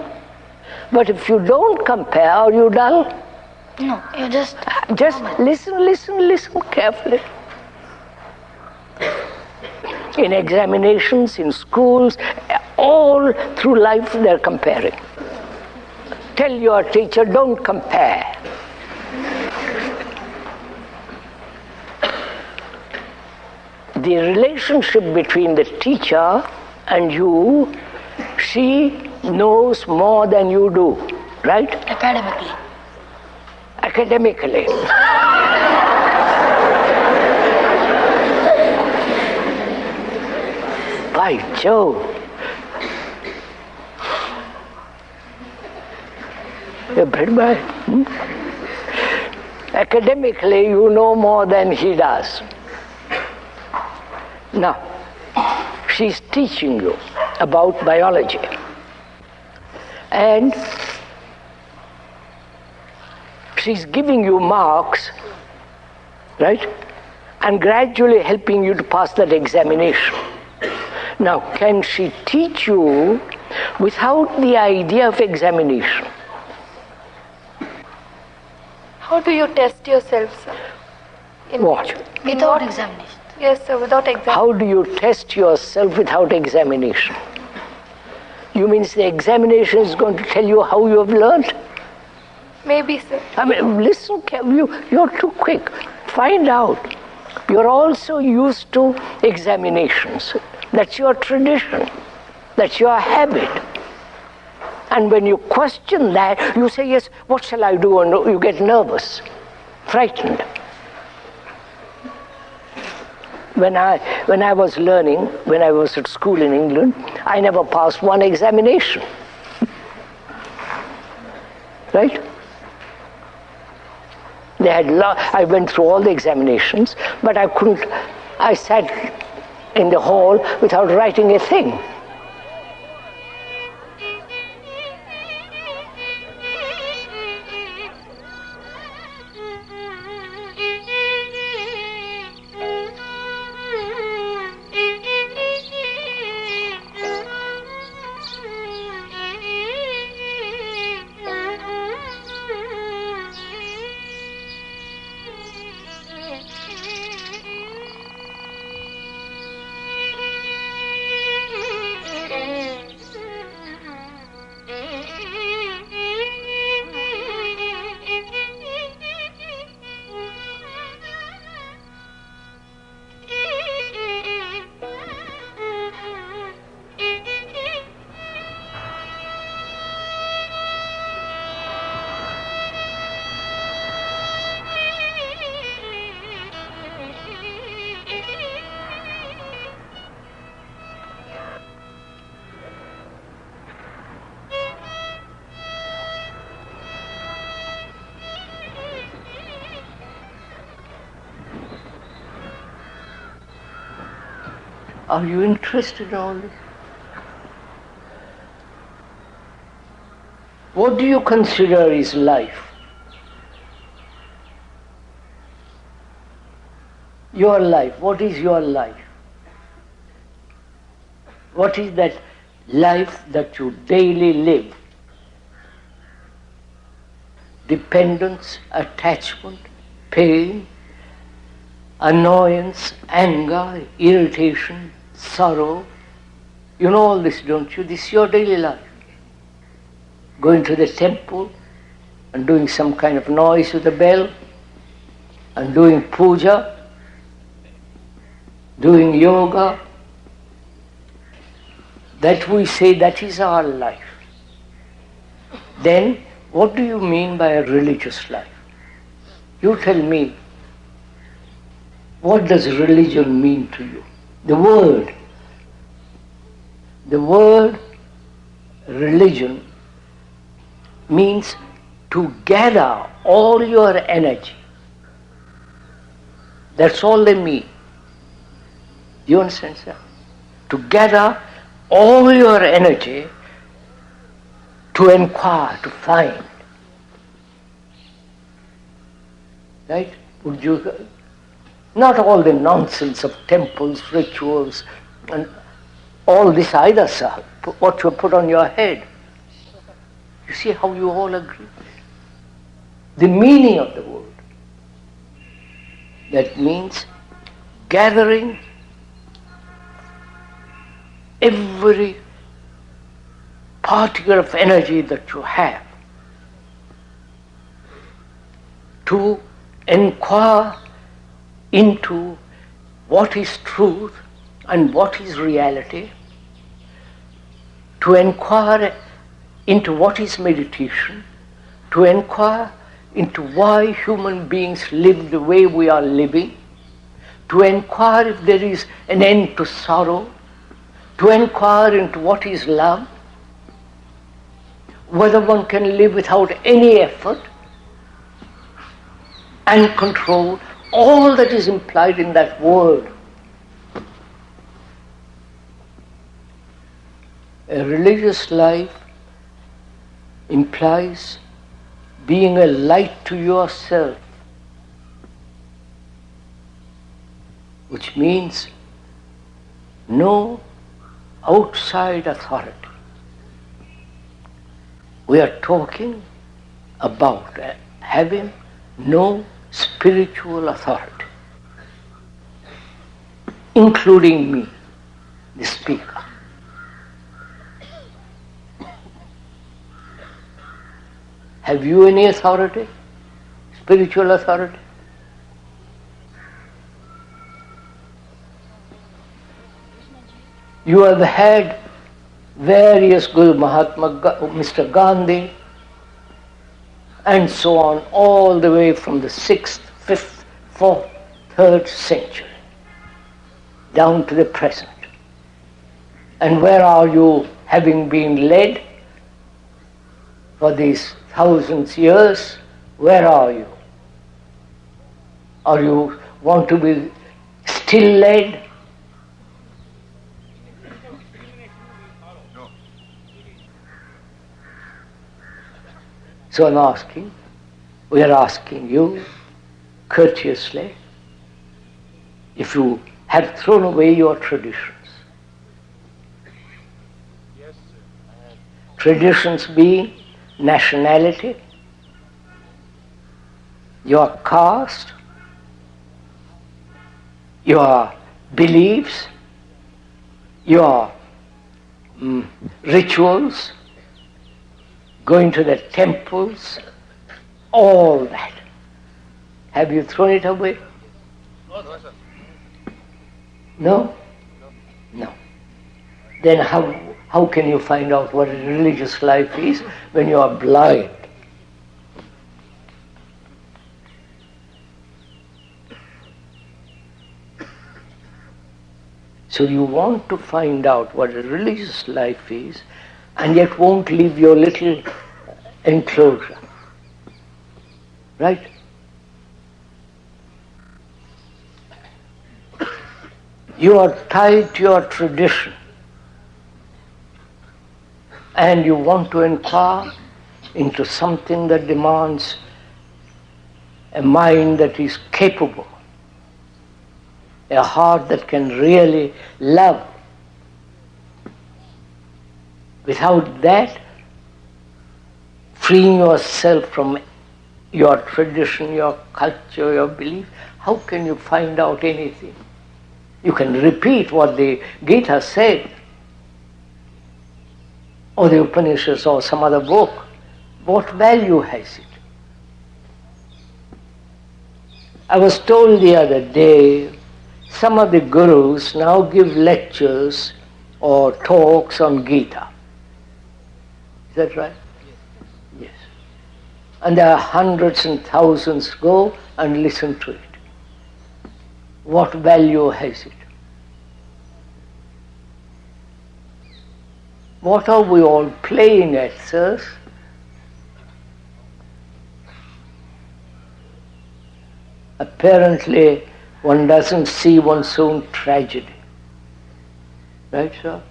But if you don't compare, are you dull? No, you just listen carefully. In examinations, in schools, all through life they're comparing. Tell your teacher, don't compare. The relationship between the teacher and you, she knows more than you do, right? academically. Academically. By Jove. You're very bad. Academically, you know more than he does. Now, she's teaching you about biology. And she's giving you marks, right? And gradually helping you to pass that examination. Now, can she teach you without the idea of examination? How do you test yourself, sir? What? Without examination. Yes, sir, without exam. How do you test yourself without examination? You mean the examination is going to tell you how you have learned? Maybe, sir. I mean, listen, you're too quick. Find out. You're also used to examinations. That's your tradition. That's your habit. And when you question that, you say, yes, what shall I do? And you get nervous, frightened. When I was learning, when I was at school in England, I never passed one examination. Right? They had I went through all the examinations, but I sat in the hall without writing a thing. Are you interested in all this? What do you consider is life? Your life. What is your life? What is that life that you daily live? Dependence, attachment, pain, annoyance, anger, irritation, sorrow. You know all this, don't you? This is your daily life. Going to the temple and doing some kind of noise with the bell and doing puja, doing yoga. That we say that is our life. Then what do you mean by a religious life? You tell me. What does religion mean to you? The word religion means to gather all your energy. That's all they mean. Do you understand, sir? To gather all your energy to inquire, to find. Right? Would you... Not all the nonsense of temples, rituals, and all this either, sir. What you put on your head. You see how you all agree? The meaning of the word. That means gathering every particle of energy that you have to inquire into what is truth and what is reality, to inquire into what is meditation, to inquire into why human beings live the way we are living, to inquire if there is an end to sorrow, to inquire into what is love, whether one can live without any effort and control all that is implied in that word. A religious life implies being a light to yourself, which means no outside authority. We are talking about having no spiritual authority. including me, the speaker. Have you any authority? Spiritual authority? You have had various Guru Mahatma, Mr. Gandhi, and so on, all the way from the 6th, 5th, 4th, 3rd century, down to the present. And where are you, having been led for these thousands of years? Where are you? Or you want to be still led? So we are asking you courteously, if you have thrown away your traditions. Yes, sir. Traditions being nationality, your caste, your beliefs, your rituals, going to the temples, all that. Have you thrown it away? No, sir. No? No. Then how can you find out what a religious life is when you are blind? So you want to find out what a religious life is, and yet won't leave your little enclosure. Right? You are tied to your tradition, and you want to inquire into something that demands a mind that is capable, a heart that can really love. Without that, freeing yourself from your tradition, your culture, your belief, how can you find out anything? You can repeat what the Gita said, or the Upanishads, or some other book. What value has it? I was told the other day, some of the gurus now give lectures or talks on Gita. Is that right? Yes. And there are hundreds and thousands go and listen to it. What value has it? What are we all playing at, sirs? Apparently, one doesn't see one's own tragedy. Right, sir?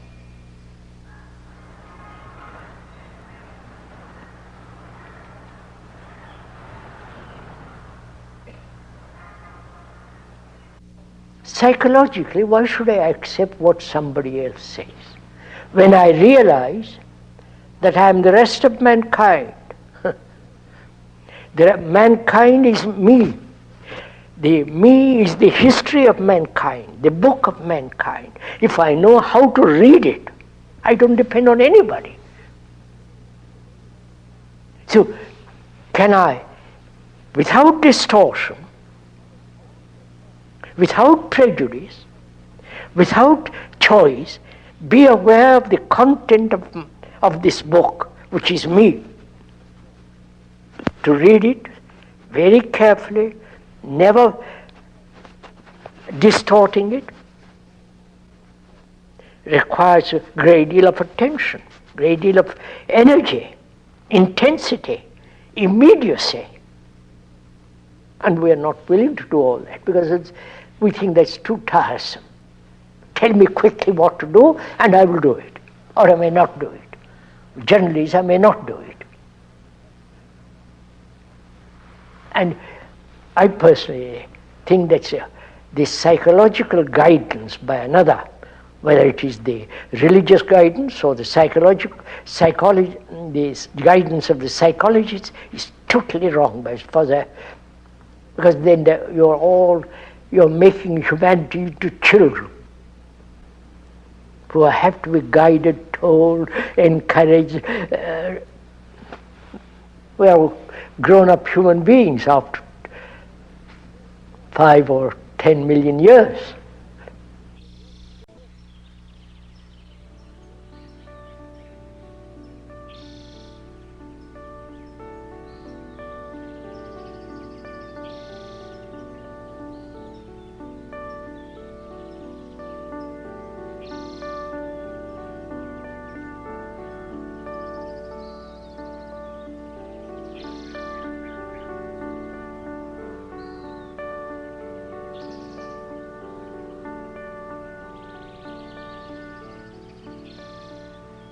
Psychologically, why should I accept what somebody else says? When I realize that I am the rest of mankind, mankind is me. The me is the history of mankind, the book of mankind. If I know how to read it, I don't depend on anybody. So, can I, without distortion, without prejudice, without choice, be aware of the content of this book, which is me? To read it very carefully, never distorting it, requires a great deal of attention, great deal of energy, intensity, immediacy. And we are not willing to do all that because we think that's too tiresome. Tell me quickly what to do and I will do it, or I may not do it. Generally, I may not do it. And I personally think that this psychological guidance by another, whether it is the religious guidance or the the guidance of the psychologists, is totally wrong because then you're making humanity into children. who have to be guided, told, encouraged. We are grown-up human beings after 5 or 10 million years.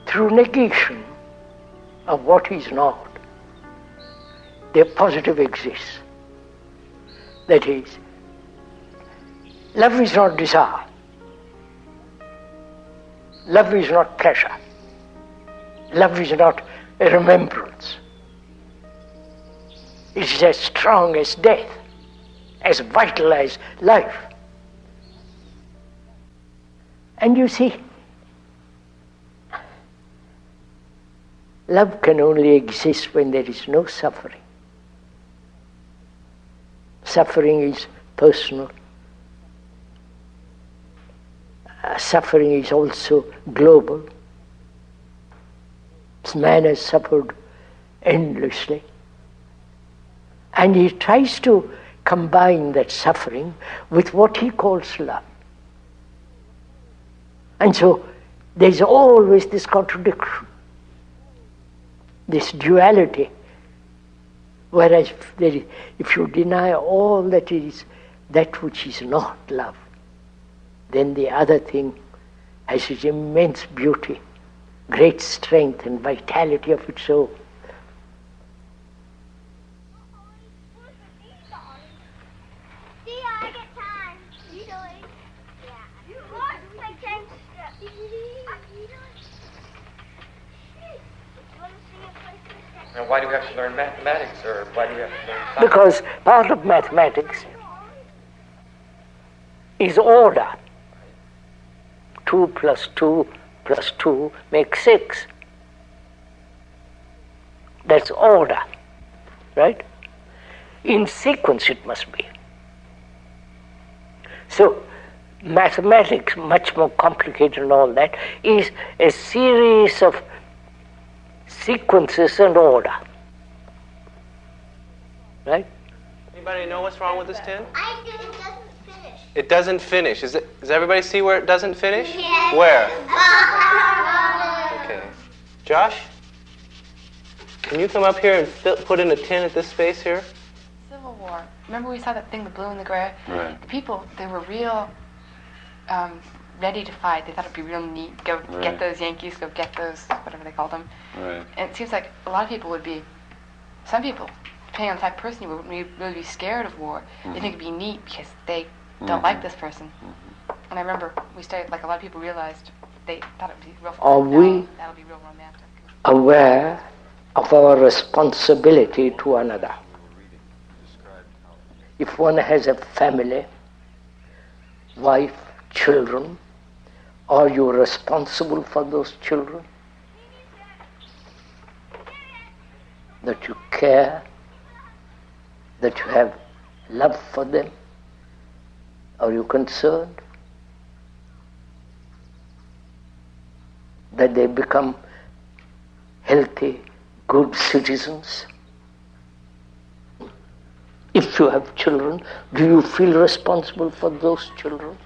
Through negation of what is not, the positive exists. That is, love is not desire. Love is not pleasure. Love is not a remembrance. It is as strong as death, as vital as life. And you see, love can only exist when there is no suffering. Suffering is personal. Suffering is also global. Man has suffered endlessly. And he tries to combine that suffering with what he calls love. And so there's always this contradiction, this duality, whereas if you deny all that is that which is not love, then the other thing has its immense beauty, great strength and vitality of its own. And why do we have to learn mathematics, or why do we have to learn science? Because part of mathematics is order. 2 plus 2 plus 2 makes 6. That's order, right? In sequence it must be. So mathematics, much more complicated and all that, is a series of sequences and order. Right? Anybody know what's wrong with this tin? I do. It doesn't finish. It doesn't finish. Does everybody see where it doesn't finish? Yes. Where? Okay. Josh? Can you come up here and put in a tin at this space here? Civil War. Remember we saw that thing, the blue and the gray? Right. The people, they were real ready to fight. They thought it'd be real neat. Go get those Yankees, go get those, whatever they called them. Right. And it seems like a lot of people would be, some people, depending on the type of person you were, would really be scared of war. Mm-hmm. They think it'd be neat because they don't like this person. Mm-hmm. And I remember we started, like a lot of people realized they thought it would be real fun. Are we that would be real romantic. aware of our responsibility to another? If one has a family, wife, children, are you responsible for those children? That you care, that you have love for them? Are you concerned that they become healthy, good citizens? If you have children, do you feel responsible for those children?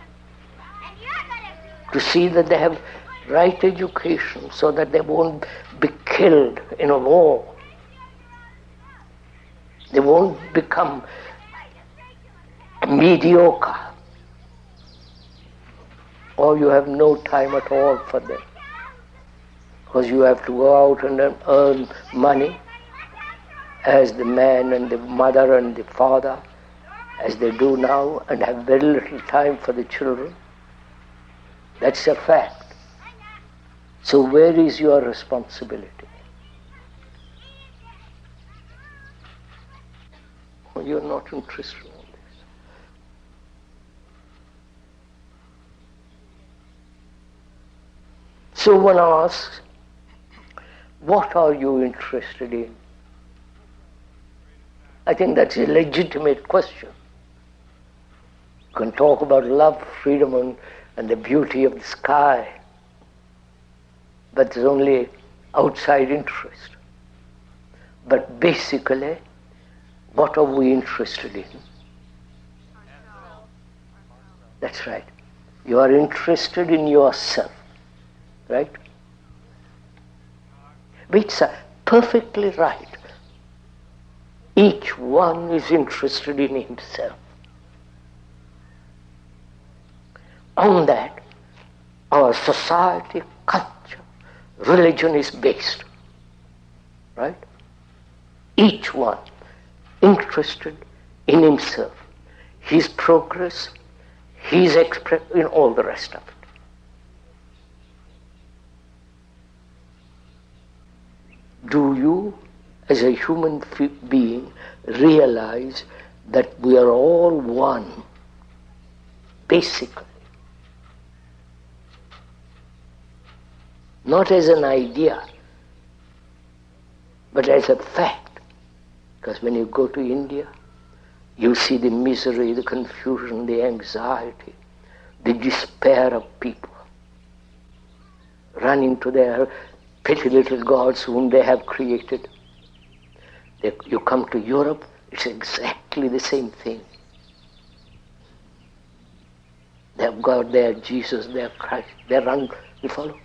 To see that they have right education so that they won't be killed in a war. They won't become mediocre. Or you have no time at all for them. Because you have to go out and earn money as the man and the mother and the father, as they do now, and have very little time for the children. That's a fact. So where is your responsibility? Oh, you're not interested in this. So one asks, what are you interested in? I think that's a legitimate question. You can talk about love, freedom, and the beauty of the sky, but there's only outside interest. But basically, what are we interested in? That's right. You are interested in yourself, right? Which are perfectly right. Each one is interested in himself. On that, our society, culture, religion is based, right? Each one interested in himself, his progress, his in all the rest of it. Do you, as a human being, realize that we are all one, basically? Not as an idea, but as a fact. Because when you go to India, you see the misery, the confusion, the anxiety, the despair of people running to their petty little gods whom they have created. You come to Europe, it's exactly the same thing. They have got their Jesus, their Christ, they run, you follow?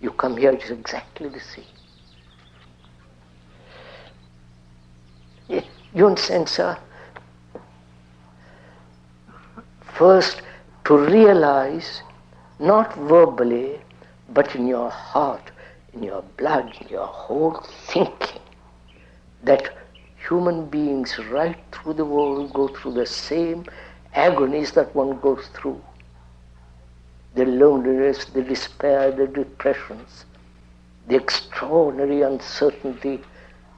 You come here, it's exactly the same. You understand, sir? First, to realize, not verbally, but in your heart, in your blood, in your whole thinking, that human beings right through the world go through the same agonies that one goes through. The loneliness, the despair, the depressions, the extraordinary uncertainty,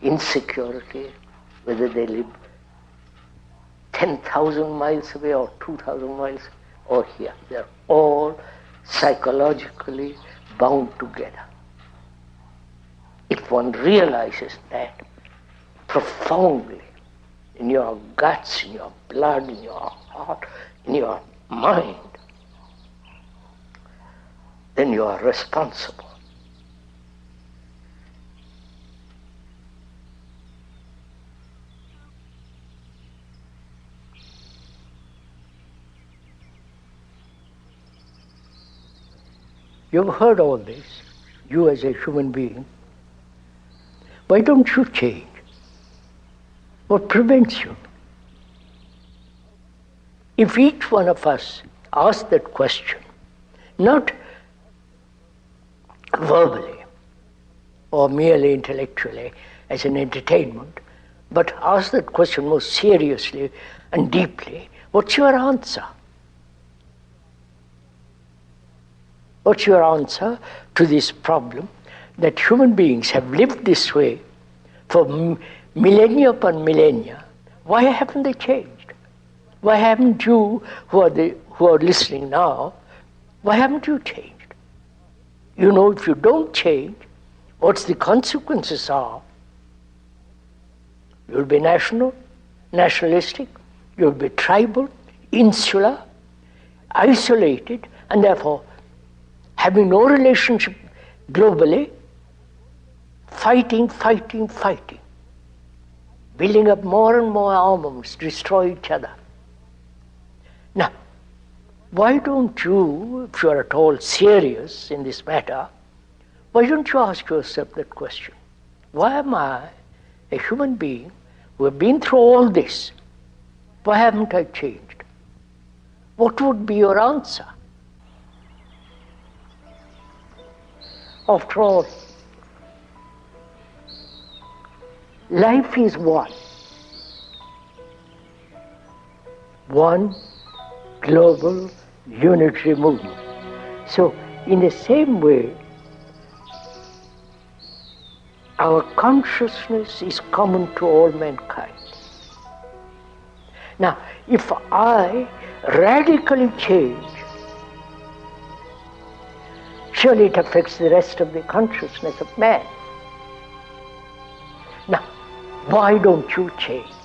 insecurity, whether they live 10,000 miles away or 2,000 miles or here. They're all psychologically bound together. If one realizes that profoundly in your guts, in your blood, in your heart, in your mind, then you are responsible. You've heard all this, you as a human being. Why don't you change? What prevents you? If each one of us asks that question, not verbally or merely intellectually as an entertainment, but ask that question most seriously and deeply, what's your answer? What's your answer to this problem that human beings have lived this way for millennia upon millennia? Why haven't they changed? Why haven't you, who are listening now, why haven't you changed? You know, if you don't change, what's the consequences are? You'll be nationalistic, you'll be tribal, insular, isolated, and therefore having no relationship globally, fighting, building up more and more armaments, destroy each other. Now, why don't you, if you are at all serious in this matter, why don't you ask yourself that question? Why am I, a human being, who have been through all this, why haven't I changed? What would be your answer? After all, life is one. One global unitary movement. So, in the same way, our consciousness is common to all mankind. Now, if I radically change Eventually it affects the rest of the consciousness of man. Now, why don't you change?